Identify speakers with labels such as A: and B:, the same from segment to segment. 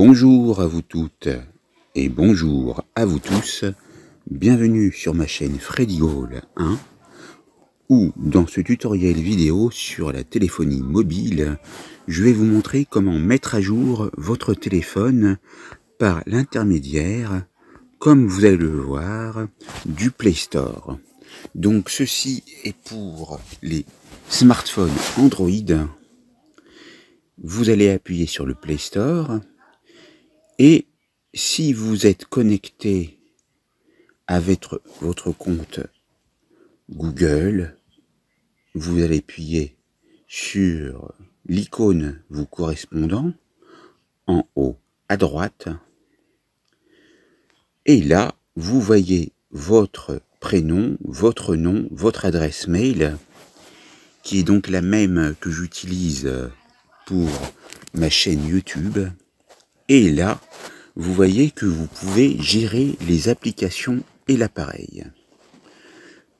A: Bonjour à vous toutes et bonjour à vous tous. Bienvenue sur ma chaîne Freddy Hall 1 où dans ce tutoriel vidéo sur la téléphonie mobile, je vais vous montrer comment mettre à jour votre téléphone par l'intermédiaire, comme vous allez le voir, du Play Store. Donc ceci est pour les smartphones Android. Vous allez appuyer sur le Play Store et si vous êtes connecté avec votre compte Google, vous allez appuyer sur l'icône vous correspondant en haut à droite et là vous voyez votre prénom, votre nom, votre adresse mail qui est donc la même que j'utilise pour ma chaîne YouTube. Et là, vous voyez que vous pouvez gérer les applications et l'appareil.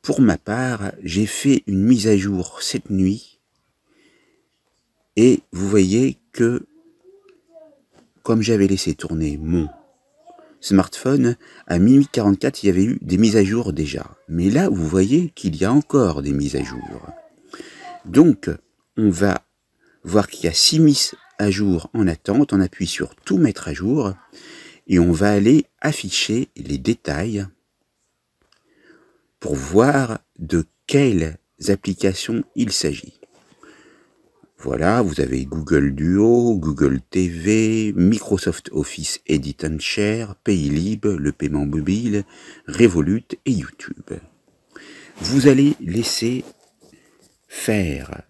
A: Pour ma part, j'ai fait une mise à jour cette nuit. Et vous voyez que, comme j'avais laissé tourner mon smartphone, à minuit 44, il y avait eu des mises à jour déjà. Mais là, vous voyez qu'il y a encore des mises à jour. Donc, on va voir qu'il y a 6 mises à jour en attente. On appuie sur tout mettre à jour et on va aller afficher les détails pour voir de quelles applications il s'agit. Voilà, vous avez Google Duo, Google TV, Microsoft Office Edit and Share, Paylib, le paiement mobile, Revolut et YouTube. Vous allez laisser faire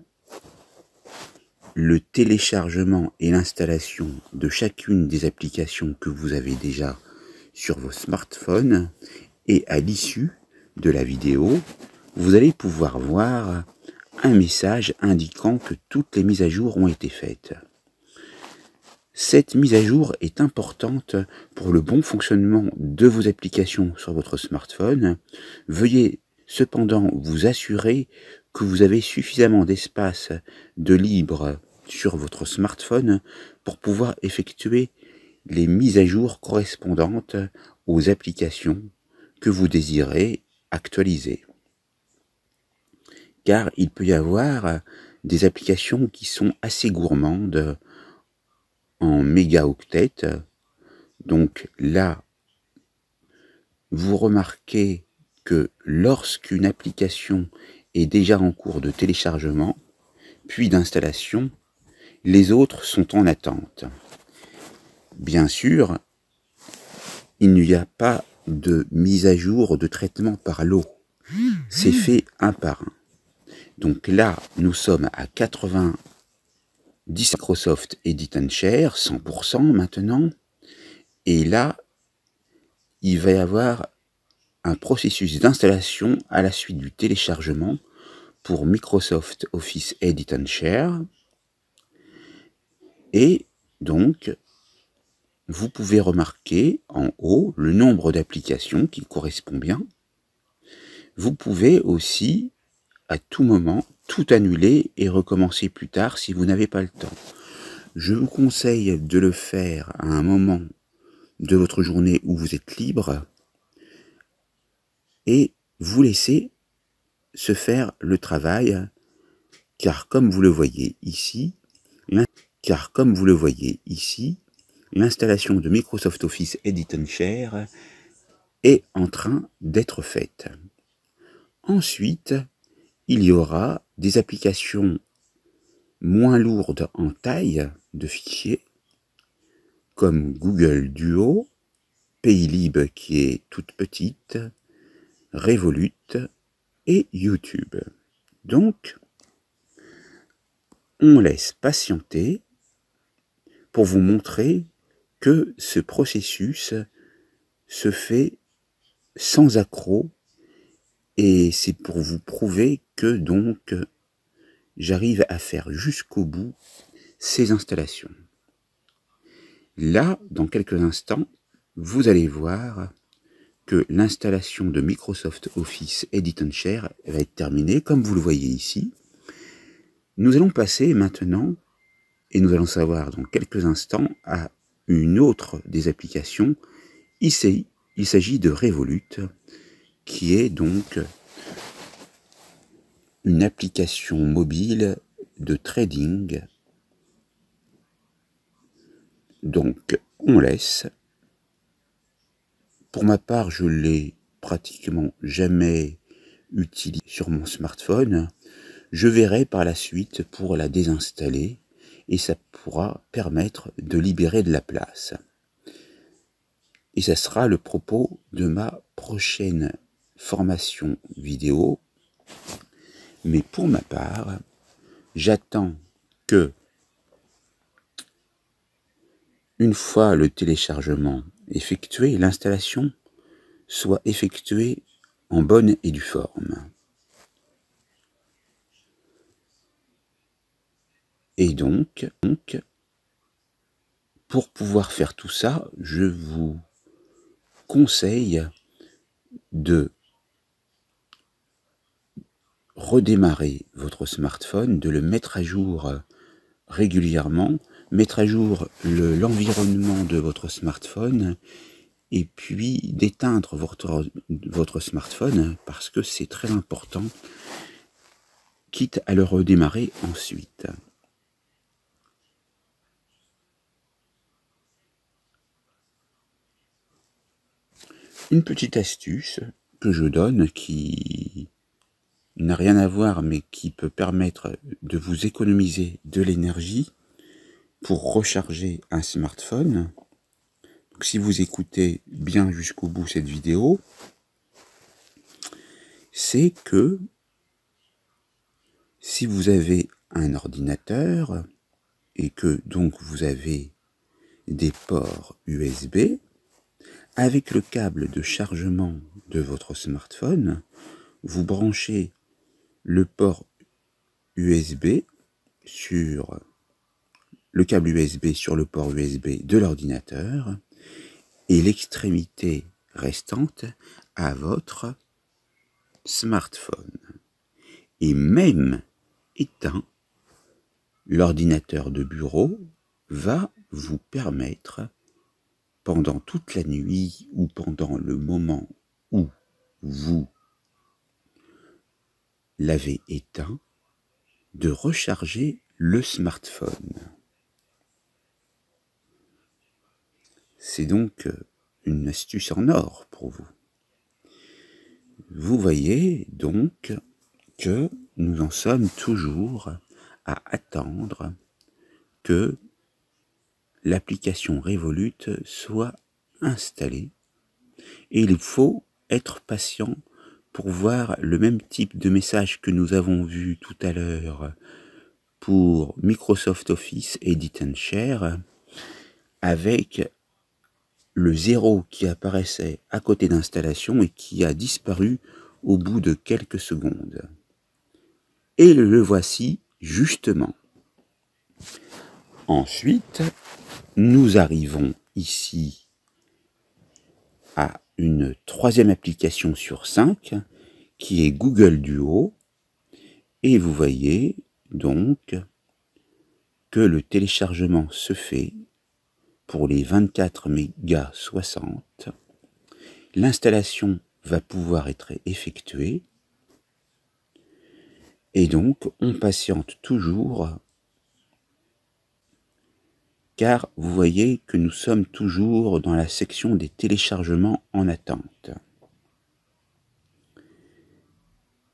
A: le téléchargement et l'installation de chacune des applications que vous avez déjà sur vos smartphones et à l'issue de la vidéo, vous allez pouvoir voir un message indiquant que toutes les mises à jour ont été faites. Cette mise à jour est importante pour le bon fonctionnement de vos applications sur votre smartphone. Veuillez cependant vous assurer que vous avez suffisamment d'espace de libre sur votre smartphone pour pouvoir effectuer les mises à jour correspondantes aux applications que vous désirez actualiser. Car il peut y avoir des applications qui sont assez gourmandes en mégaoctets. Donc là, vous remarquez que lorsqu'une application est déjà en cours de téléchargement, puis d'installation, les autres sont en attente. Bien sûr, il n'y a pas de mise à jour de traitement par lot. C'est fait un par un. Donc là, nous sommes à 90 Microsoft Edit and Share, 100% maintenant. Et là, il va y avoir un processus d'installation à la suite du téléchargement pour Microsoft Office Edit and Share. Et donc, vous pouvez remarquer en haut le nombre d'applications qui correspond bien. Vous pouvez aussi, à tout moment, tout annuler et recommencer plus tard si vous n'avez pas le temps. Je vous conseille de le faire à un moment de votre journée où vous êtes libre et vous laissez se faire le travail, car comme vous le voyez ici, l'installation de Microsoft Office Edit and Share est en train d'être faite. Ensuite, il y aura des applications moins lourdes en taille de fichiers, comme Google Duo, Paylib qui est toute petite, Revolut et YouTube. Donc, on laisse patienter pour vous montrer que ce processus se fait sans accroc et c'est pour vous prouver que donc j'arrive à faire jusqu'au bout ces installations. Là, dans quelques instants, vous allez voir que l'installation de Microsoft Office Edit and Share va être terminée, comme vous le voyez ici. Nous allons passer maintenant, et nous allons savoir dans quelques instants, à une autre des applications. Il s'agit de Revolut, qui est donc une application mobile de trading. Donc, on laisse. Pour ma part, je l'ai pratiquement jamais utilisé sur mon smartphone. Je verrai par la suite pour la désinstaller et ça pourra permettre de libérer de la place. Et ça sera le propos de ma prochaine formation vidéo. Mais pour ma part, j'attends que, une fois le téléchargement effectué, l'installation soit effectuée en bonne et due forme. Et donc, pour pouvoir faire tout ça, je vous conseille de redémarrer votre smartphone, de le mettre à jour régulièrement, mettre à jour l'environnement de votre smartphone et puis d'éteindre votre smartphone parce que c'est très important, quitte à le redémarrer ensuite. Une petite astuce que je donne qui n'a rien à voir mais qui peut permettre de vous économiser de l'énergie pour recharger un smartphone. Donc, si vous écoutez bien jusqu'au bout cette vidéo, c'est que si vous avez un ordinateur et que donc vous avez des ports USB, avec le câble de chargement de votre smartphone, vous branchez le port USB sur le câble USB sur le port USB de l'ordinateur et l'extrémité restante à votre smartphone. Et même éteint, l'ordinateur de bureau va vous permettre, pendant toute la nuit ou pendant le moment où vous l'avez éteint, de recharger le smartphone. C'est donc une astuce en or pour vous. Vous voyez donc que nous en sommes toujours à attendre que l'application Revolut soit installée et il faut être patient pour voir le même type de message que nous avons vu tout à l'heure pour Microsoft Office Edit and Share, avec le 0 qui apparaissait à côté d'installation et qui a disparu au bout de quelques secondes. Et le voici justement. Ensuite, nous arrivons ici à une troisième application sur 5 qui est Google Duo. Et vous voyez donc que le téléchargement se fait pour les 24 mégas 60. L'installation va pouvoir être effectuée. Et donc, on patiente toujours, car vous voyez que nous sommes toujours dans la section des téléchargements en attente.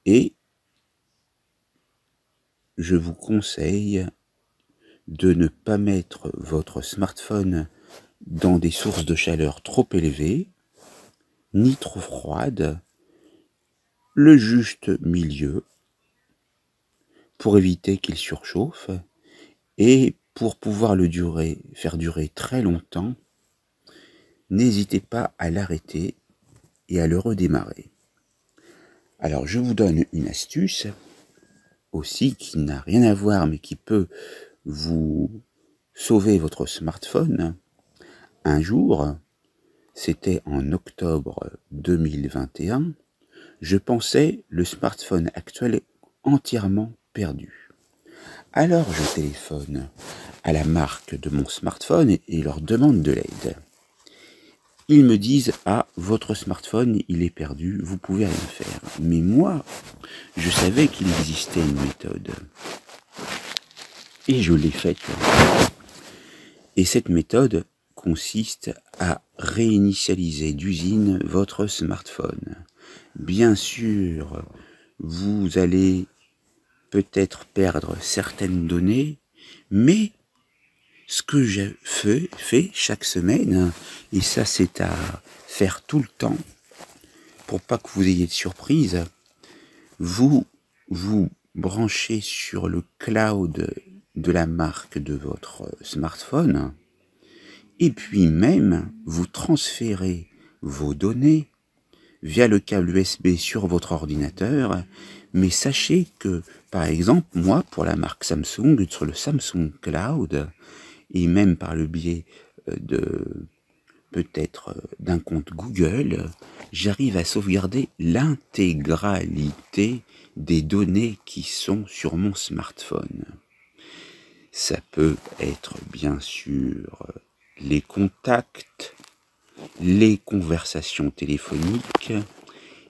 A: Et je vous conseille de ne pas mettre votre smartphone dans des sources de chaleur trop élevées, ni trop froides, le juste milieu, pour éviter qu'il surchauffe, et pour pouvoir faire durer très longtemps, n'hésitez pas à l'arrêter et à le redémarrer. Alors je vous donne une astuce aussi qui n'a rien à voir mais qui peut vous sauver votre smartphone. Un jour, c'était en octobre 2021, je pensais le smartphone actuel entièrement perdu. Alors je téléphone à la marque de mon smartphone et leur demande de l'aide. Ils me disent « Ah, votre smartphone, il est perdu, vous pouvez rien faire. » Mais moi, je savais qu'il existait une méthode. Et je l'ai faite. Et cette méthode consiste à réinitialiser d'usine votre smartphone. Bien sûr, vous allez peut-être perdre certaines données, mais ce que je fais chaque semaine, et ça c'est à faire tout le temps, pour pas que vous ayez de surprise, vous vous branchez sur le cloud de la marque de votre smartphone, et puis même vous transférez vos données via le câble USB sur votre ordinateur, mais sachez que, par exemple, moi, pour la marque Samsung, sur le Samsung Cloud, et même par le biais de peut-être d'un compte Google, j'arrive à sauvegarder l'intégralité des données qui sont sur mon smartphone. Ça peut être bien sûr les contacts, les conversations téléphoniques,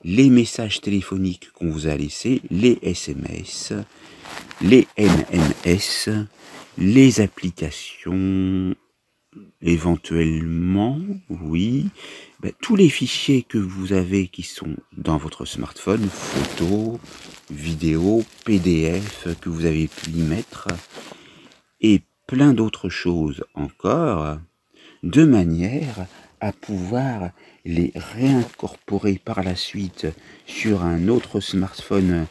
A: les messages téléphoniques qu'on vous a laissés, les SMS, les MMS, les applications, éventuellement, oui, tous les fichiers que vous avez qui sont dans votre smartphone, photos, vidéos, PDF que vous avez pu y mettre, et plein d'autres choses encore, de manière à pouvoir les réincorporer par la suite sur un autre smartphone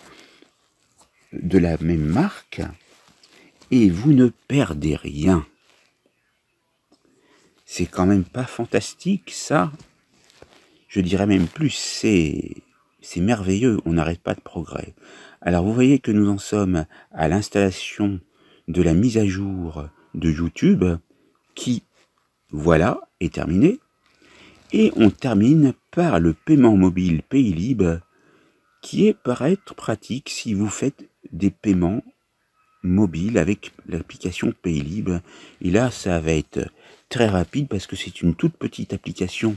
A: de la même marque, et vous ne perdez rien. C'est quand même pas fantastique, ça? Je dirais même plus, c'est merveilleux, on n'arrête pas de progrès. Alors vous voyez que nous en sommes à l'installation de la mise à jour de YouTube, qui, voilà, est terminée. Et on termine par le paiement mobile Paylib, qui est paraître pratique si vous faites des paiements mobiles avec l'application Paylib. Et là, ça va être très rapide parce que c'est une toute petite application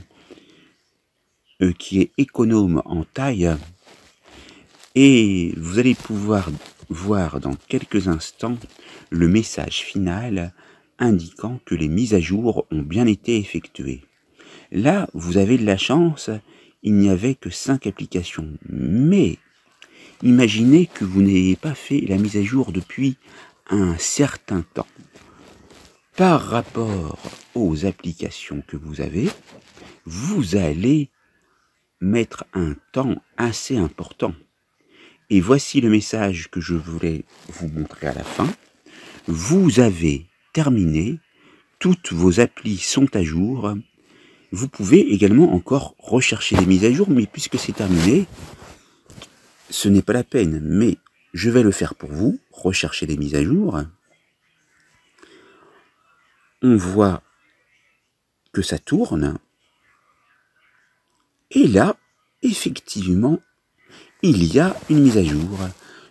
A: qui est économe en taille. Et vous allez pouvoir voir dans quelques instants le message final indiquant que les mises à jour ont bien été effectuées. Là, vous avez de la chance, il n'y avait que 5 applications. Mais imaginez que vous n'ayez pas fait la mise à jour depuis un certain temps. Par rapport aux applications que vous avez, vous allez mettre un temps assez important. Et voici le message que je voulais vous montrer à la fin. Vous avez terminé, toutes vos applis sont à jour. Vous pouvez également encore rechercher des mises à jour, mais puisque c'est terminé, ce n'est pas la peine. Mais je vais le faire pour vous, rechercher des mises à jour. On voit que ça tourne. Et là, effectivement, il y a une mise à jour.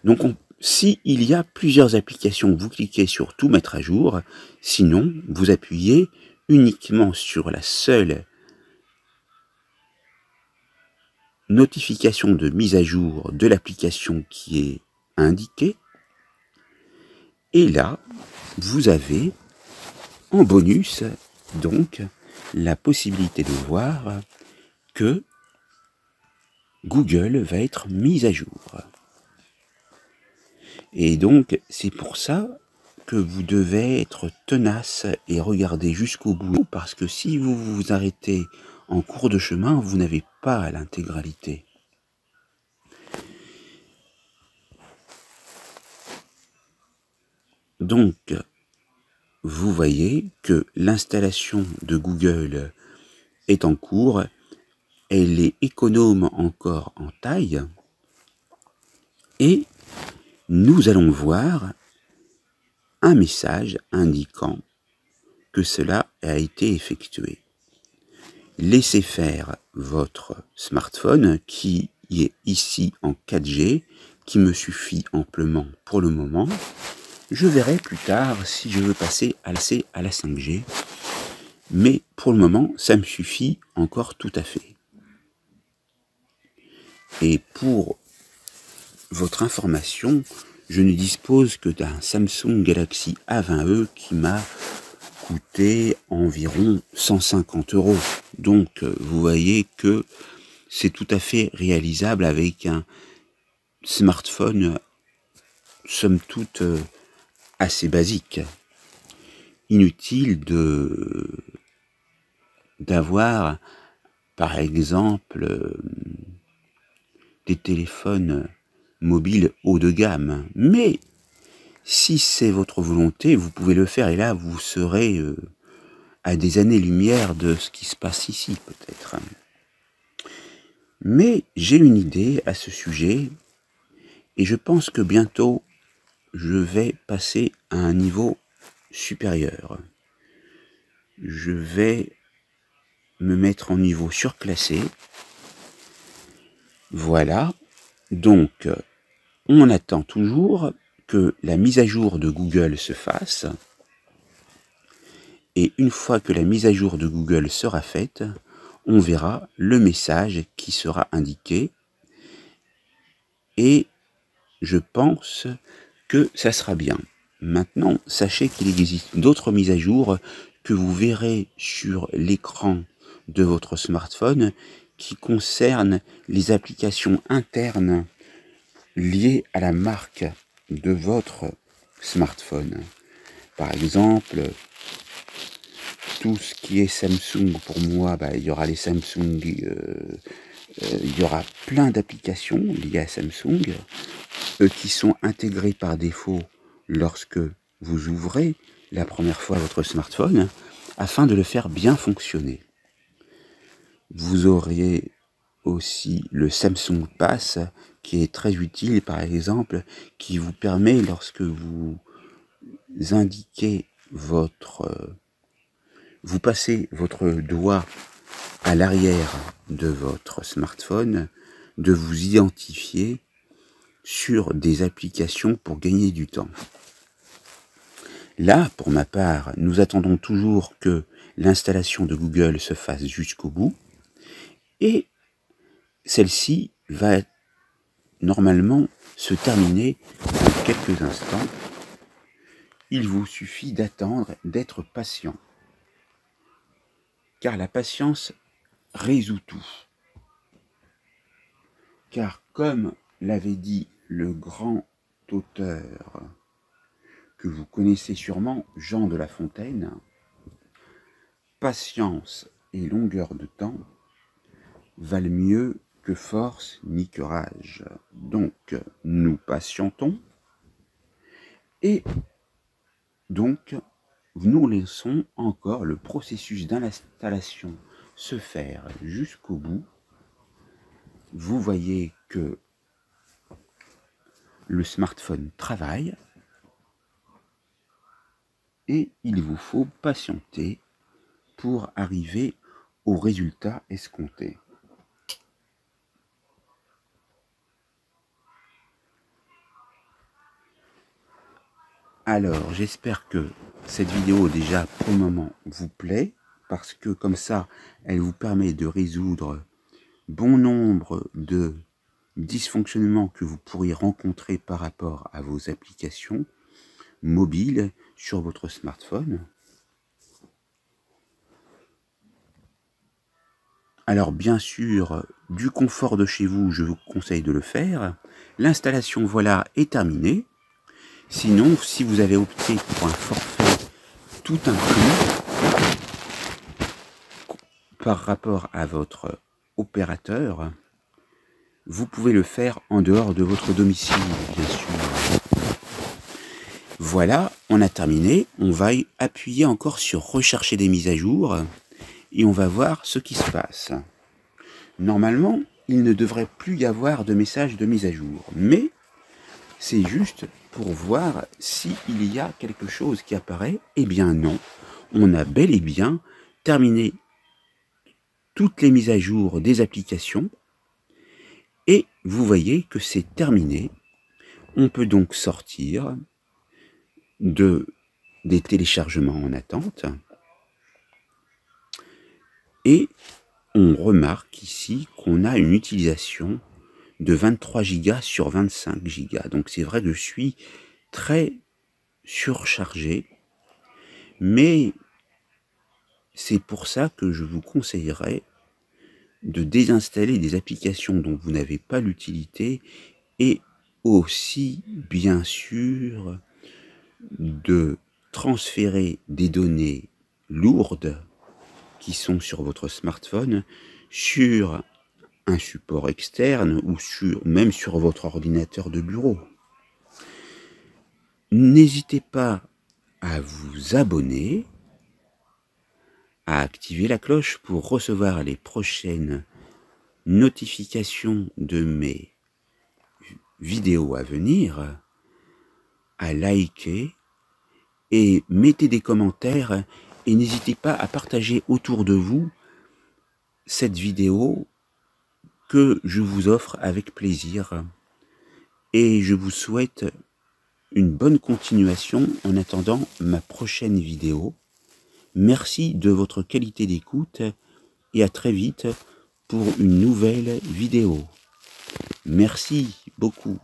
A: Donc, si il y a plusieurs applications, vous cliquez sur tout mettre à jour. Sinon, vous appuyez uniquement sur la seule notification de mise à jour de l'application qui est indiquée. Et là, vous avez en bonus donc la possibilité de voir que Google va être mis à jour. Et donc, c'est pour ça que vous devez être tenace et regarder jusqu'au bout, parce que si vous vous arrêtez en cours de chemin, vous n'avez pas l'intégralité. Donc, vous voyez que l'installation de Google est en cours, elle est économe encore en taille, et nous allons voir un message indiquant que cela a été effectué. Laissez faire votre smartphone qui est ici en 4G, qui me suffit amplement pour le moment. Je verrai plus tard si je veux passer à la 5G. Mais pour le moment, ça me suffit encore tout à fait. Et pour votre information, je ne dispose que d'un Samsung Galaxy A20e qui m'a coûté environ 150 €. Donc, vous voyez que c'est tout à fait réalisable avec un smartphone, somme toute, assez basique. Inutile d'avoir, par exemple, des téléphones mobiles haut de gamme. Mais si c'est votre volonté, vous pouvez le faire et là, vous serez à des années-lumière de ce qui se passe ici, peut-être. Mais j'ai une idée à ce sujet et je pense que bientôt, je vais passer à un niveau supérieur. Je vais me mettre en niveau surclassé. Voilà. Donc, on attend toujours que la mise à jour de Google se fasse. Et une fois que la mise à jour de Google sera faite, on verra le message qui sera indiqué. Et je pense que ça sera bien. Maintenant, sachez qu'il existe d'autres mises à jour que vous verrez sur l'écran de votre smartphone qui concernent les applications internes liées à la marque de votre smartphone. Par exemple, tout ce qui est Samsung, pour moi, il y aura les Samsung, il y aura plein d'applications liées à Samsung qui sont intégrées par défaut lorsque vous ouvrez la première fois votre smartphone afin de le faire bien fonctionner. Vous auriez aussi le Samsung Pass qui est très utile, par exemple, qui vous permet, lorsque vous indiquez vous passez votre doigt à l'arrière de votre smartphone, de vous identifier sur des applications pour gagner du temps. Là, pour ma part, nous attendons toujours que l'installation de Google se fasse jusqu'au bout et celle-ci va normalement se terminer dans quelques instants. Il vous suffit d'attendre, d'être patient. Car la patience résout tout. Car comme l'avait dit le grand auteur que vous connaissez sûrement, Jean de La Fontaine, patience et longueur de temps valent mieux que force ni que rage. Donc, nous patientons et donc, nous laissons encore le processus d'installation se faire jusqu'au bout. Vous voyez que le smartphone travaille et il vous faut patienter pour arriver au résultat escompté. Alors, j'espère que cette vidéo déjà pour le moment vous plaît, parce que comme ça, elle vous permet de résoudre bon nombre de dysfonctionnements que vous pourriez rencontrer par rapport à vos applications mobiles sur votre smartphone. Alors bien sûr, du confort de chez vous, je vous conseille de le faire. L'installation, voilà, est terminée. Sinon, si vous avez opté pour un forfait tout inclus par rapport à votre opérateur, vous pouvez le faire en dehors de votre domicile, bien sûr. Voilà, on a terminé. On va appuyer encore sur rechercher des mises à jour et on va voir ce qui se passe. Normalement, il ne devrait plus y avoir de message de mise à jour, mais c'est juste pour voir s'il y a quelque chose qui apparaît. Eh bien non, on a bel et bien terminé toutes les mises à jour des applications et vous voyez que c'est terminé. On peut donc sortir, des téléchargements en attente. Et on remarque ici qu'on a une utilisation de 23 Go sur 25 Go. Donc c'est vrai que je suis très surchargé, mais c'est pour ça que je vous conseillerais de désinstaller des applications dont vous n'avez pas l'utilité et aussi, bien sûr, de transférer des données lourdes qui sont sur votre smartphone sur un support externe ou même sur votre ordinateur de bureau. N'hésitez pas à vous abonner, à activer la cloche pour recevoir les prochaines notifications de mes vidéos à venir, à liker et mettez des commentaires et n'hésitez pas à partager autour de vous cette vidéo que je vous offre avec plaisir. Et je vous souhaite une bonne continuation en attendant ma prochaine vidéo. Merci de votre qualité d'écoute et à très vite pour une nouvelle vidéo. Merci beaucoup.